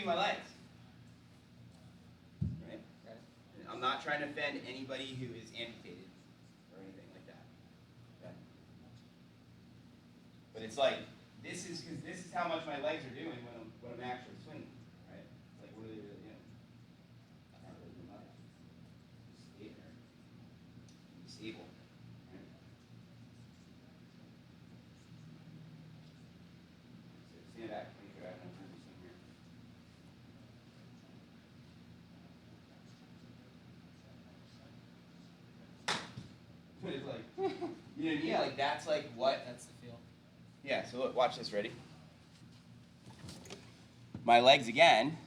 swinging my legs. Right? I'm not trying to offend anybody who is amputated or anything like that. Okay? But it's like, this is because this is how much my legs are doing when I'm actually swinging. Right? It's like, what are they really doing? Not really doing much. Just stay there. Be stable. Right? So stand back. Make sure I have enough room to swing here. But it's like, you know, yeah, like that's like what? That's the feel. Yeah, so look, watch this, ready? My legs again,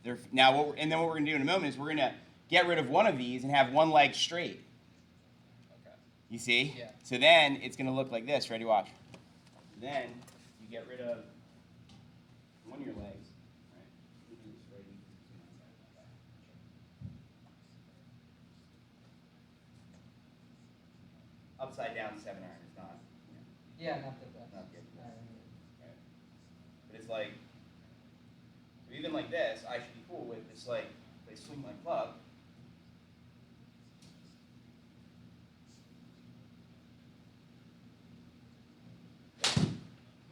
they're now, and then what we're gonna do in a moment is we're gonna get rid of one of these and have one leg straight. Okay. You see? Yeah. So then it's gonna look like this, ready, watch. Then you get rid of one of your legs, right? You do this ready. Upside down 7 iron is not, you know, Yeah, not the best. not good. Alright. Right? But it's like, so even like this, I should be cool with this, like, if I swing my club,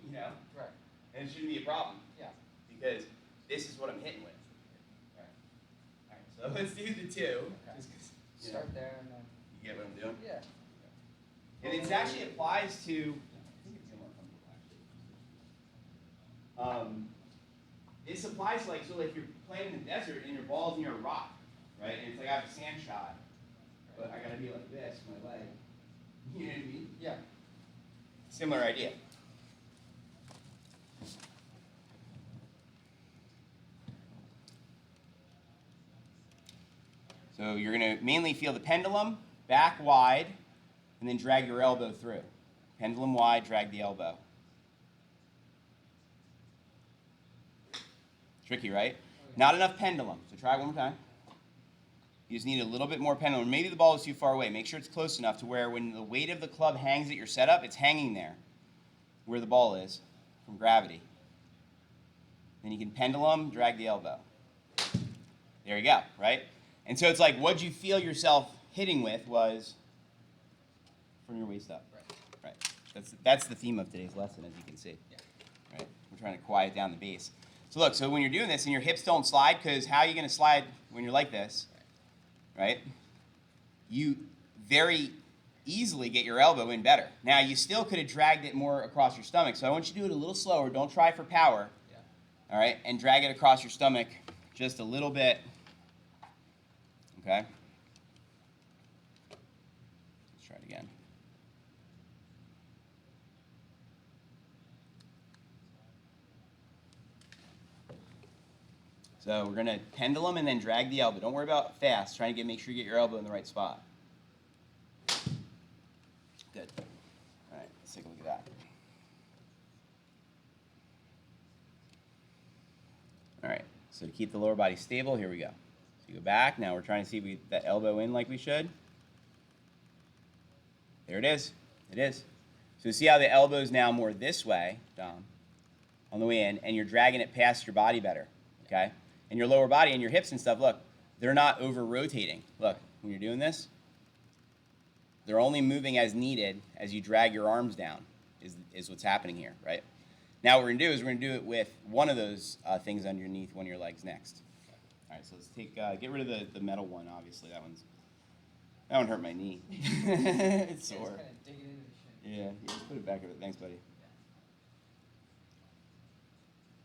you know? Right. And it shouldn't be a problem. Yeah. Because this is what I'm hitting with. Right. All right, so let's do the two. Okay. Just 'cause, you Start know, there and then. you get what I'm doing? Yeah. And it actually applies to, I think it's more comfortable actually. This applies to like, so like you're playing in the desert and your ball's near a rock, right? And it's like I have a sand shot, but I gotta be like this with my leg. You know what I mean? Yeah. Similar idea. So you're going to mainly feel the pendulum, back wide, and then drag your elbow through. Pendulum wide, drag the elbow. Tricky, right? Not enough pendulum. So try it one more time. You just need a little bit more pendulum. Maybe the ball is too far away. Make sure it's close enough to where when the weight of the club hangs at your setup, it's hanging there where the ball is from gravity. Then you can pendulum, drag the elbow. There you go, right? And so it's like what you feel yourself hitting with was from your waist up. Right. Right. That's the theme of today's lesson, as you can see. Yeah. Right? We're trying to quiet down the bass. So look, so when you're doing this and your hips don't slide, because how are you going to slide when you're like this? Right? You very easily get your elbow in better. Now, you still could have dragged it more across your stomach, so I want you to do it a little slower. Don't try for power. Yeah. All right? And drag it across your stomach just a little bit. Okay? Let's try it again. So we're going to pendulum and then drag the elbow. Don't worry about fast. Try to make sure you get your elbow in the right spot. Good. All right, let's take a look at that. All right, so to keep the lower body stable, here we go. So you go back. Now we're trying to see if we get that elbow in like we should. There it is. It is. So see how the elbow is now more this way, Dom, on the way in, and you're dragging it past your body better, okay? And your lower body and your hips and stuff, look, they're not over-rotating. Look, when you're doing this, they're only moving as needed as you drag your arms down is what's happening here, right? Now what we're going to do is we're going to do it with one of those things underneath one of your legs next. All right, so let's take get rid of the metal one, obviously. That one hurt my knee. It's sore. It's kind of digging into the shin. Yeah, just put it back over. Thanks, buddy.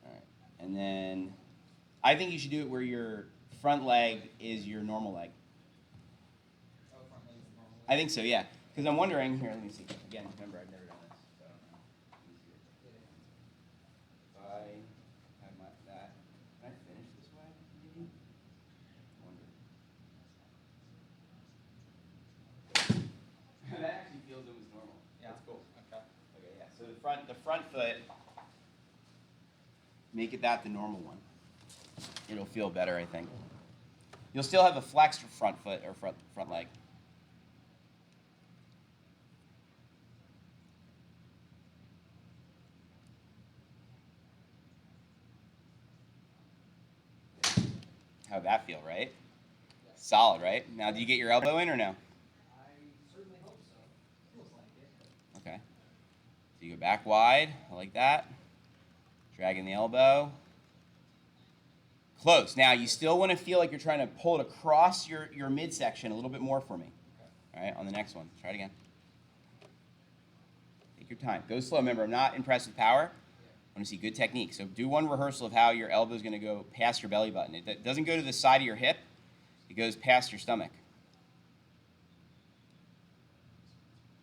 All right, and then I think you should do it where your front leg is your normal leg. Oh, front leg is normal. I think so, yeah. Because I'm wondering, here, let me see. Again, remember, I've never done this, so I don't know. Let me see here. If I have that, can I finish this way, maybe? I wonder. That actually feels almost normal. Yeah. That's cool. Okay. Okay, yeah. So the front foot, make it the normal one. It'll feel better, I think. You'll still have a flexed front foot or front leg. How'd that feel, right? Yeah. Solid, right? Now, do you get your elbow in or no? I certainly hope so. Feels like it. Okay. So you go back wide, like that. Dragging the elbow. Close. Now, you still want to feel like you're trying to pull it across your midsection a little bit more for me. Okay. All right, on the next one. Try it again. Take your time. Go slow. Remember, I'm not impressed with power. I want to see good technique. So do one rehearsal of how your elbow is going to go past your belly button. It doesn't go to the side of your hip. It goes past your stomach.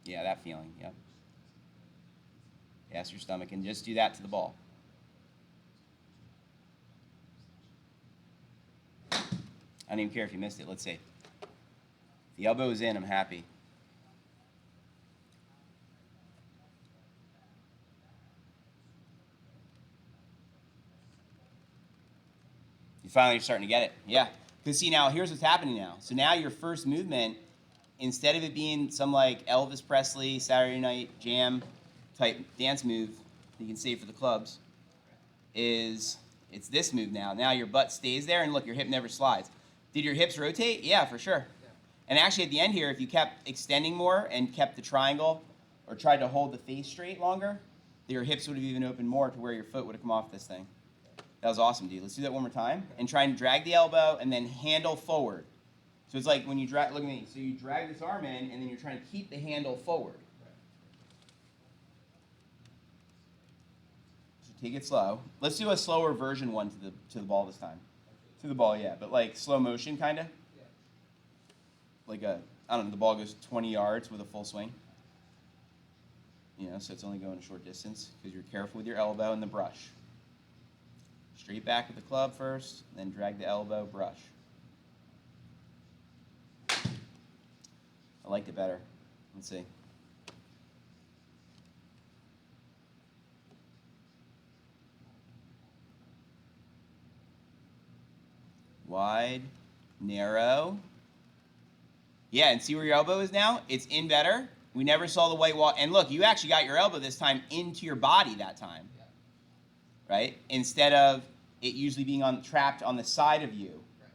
Yeah, that feeling. Yep. Past your stomach. And just do that to the ball. I don't even care if you missed it. Let's see. If the elbow is in, I'm happy. You finally are starting to get it. Yeah. Because see, now here's what's happening now. So now your first movement, instead of it being some like Elvis Presley Saturday Night Jam type dance move you can save for the clubs, it's this move now. Now your butt stays there, and look, your hip never slides. Did your hips rotate? Yeah, for sure. Yeah. And actually, at the end here, if you kept extending more and kept the triangle or tried to hold the face straight longer, your hips would have even opened more to where your foot would have come off this thing. That was awesome, dude. Let's do that one more time. And try and drag the elbow and then handle forward. So it's like when you drag, look at me. So you drag this arm in, and then you're trying to keep the handle forward. So take it slow. Let's do a slower version one to the ball this time. To the ball, yeah, but like slow motion, kind of. Yeah. Like I don't know, the ball goes 20 yards with a full swing. You know, so it's only going a short distance because you're careful with your elbow and the brush. Straight back with the club first, then drag the elbow, brush. I liked it better. Let's see. Wide, narrow. Yeah, and see where your elbow is now? It's in better. We never saw the white wall. And look, you actually got your elbow this time into your body that time. Yeah. Right? Instead of it usually being trapped on the side of you, Right.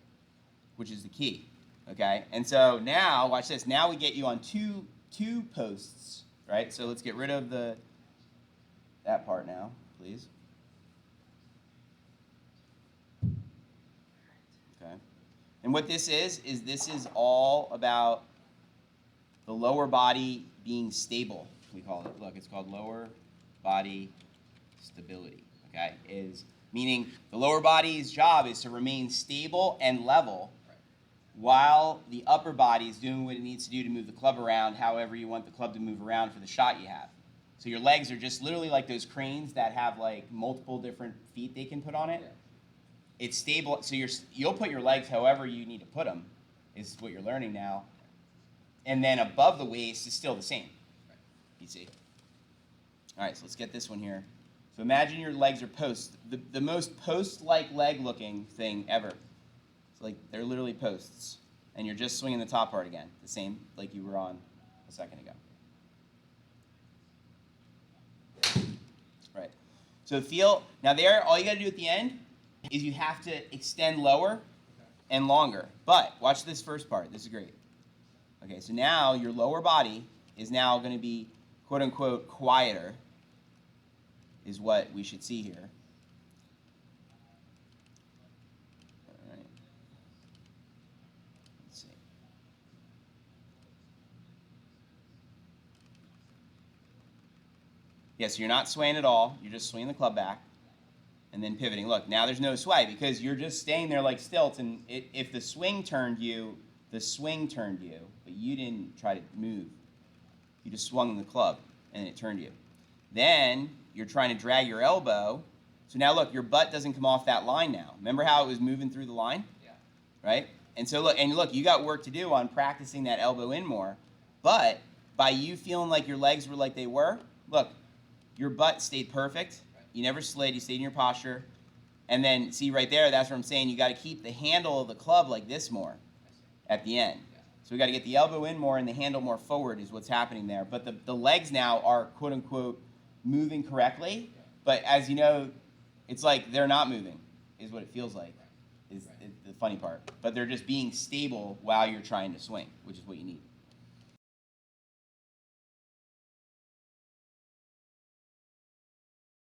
which is the key. Okay? And so now, watch this. Now we get you on two posts, right? So let's get rid of that part now, please. Okay. And what this is this is all about the lower body being stable, we call it. Look, it's called lower body stability, okay? Meaning the lower body's job is to remain stable and level while the upper body is doing what it needs to do to move the club around however you want the club to move around for the shot you have. So your legs are just literally like those cranes that have like multiple different feet they can put on it. Yeah. It's stable, so you'll put your legs however you need to put them, is what you're learning now. And then above the waist is still the same, you see. All right, so let's get this one here. So imagine your legs are posts, the most post-like leg-looking thing ever. It's like they're literally posts, and you're just swinging the top part again, the same like you were on a second ago. Right. So now there, all you got to do at the end is you have to extend lower and longer. But watch this first part. This is great. Okay, so now your lower body is now going to be quote-unquote quieter, is what we should see here. All right. Let's see. Yeah, so you're not swaying at all. You're just swinging the club back and then pivoting. Look, now there's no sway because you're just staying there like stilts. And if the swing turned you, but you didn't try to move. You just swung the club and it turned you. Then you're trying to drag your elbow. So now look, your butt doesn't come off that line now. Remember how it was moving through the line? Yeah. Right? And so look, you got work to do on practicing that elbow in more. But by you feeling like your legs were like they were, look, your butt stayed perfect. You never slid, you stayed in your posture. And then see right there, that's what I'm saying, you got to keep the handle of the club like this more at the end. Yeah. So we got to get the elbow in more and the handle more forward is what's happening there. But the legs now are quote unquote moving correctly. But as you know, it's like they're not moving is what it feels like. is the funny part. But they're just being stable while you're trying to swing, which is what you need.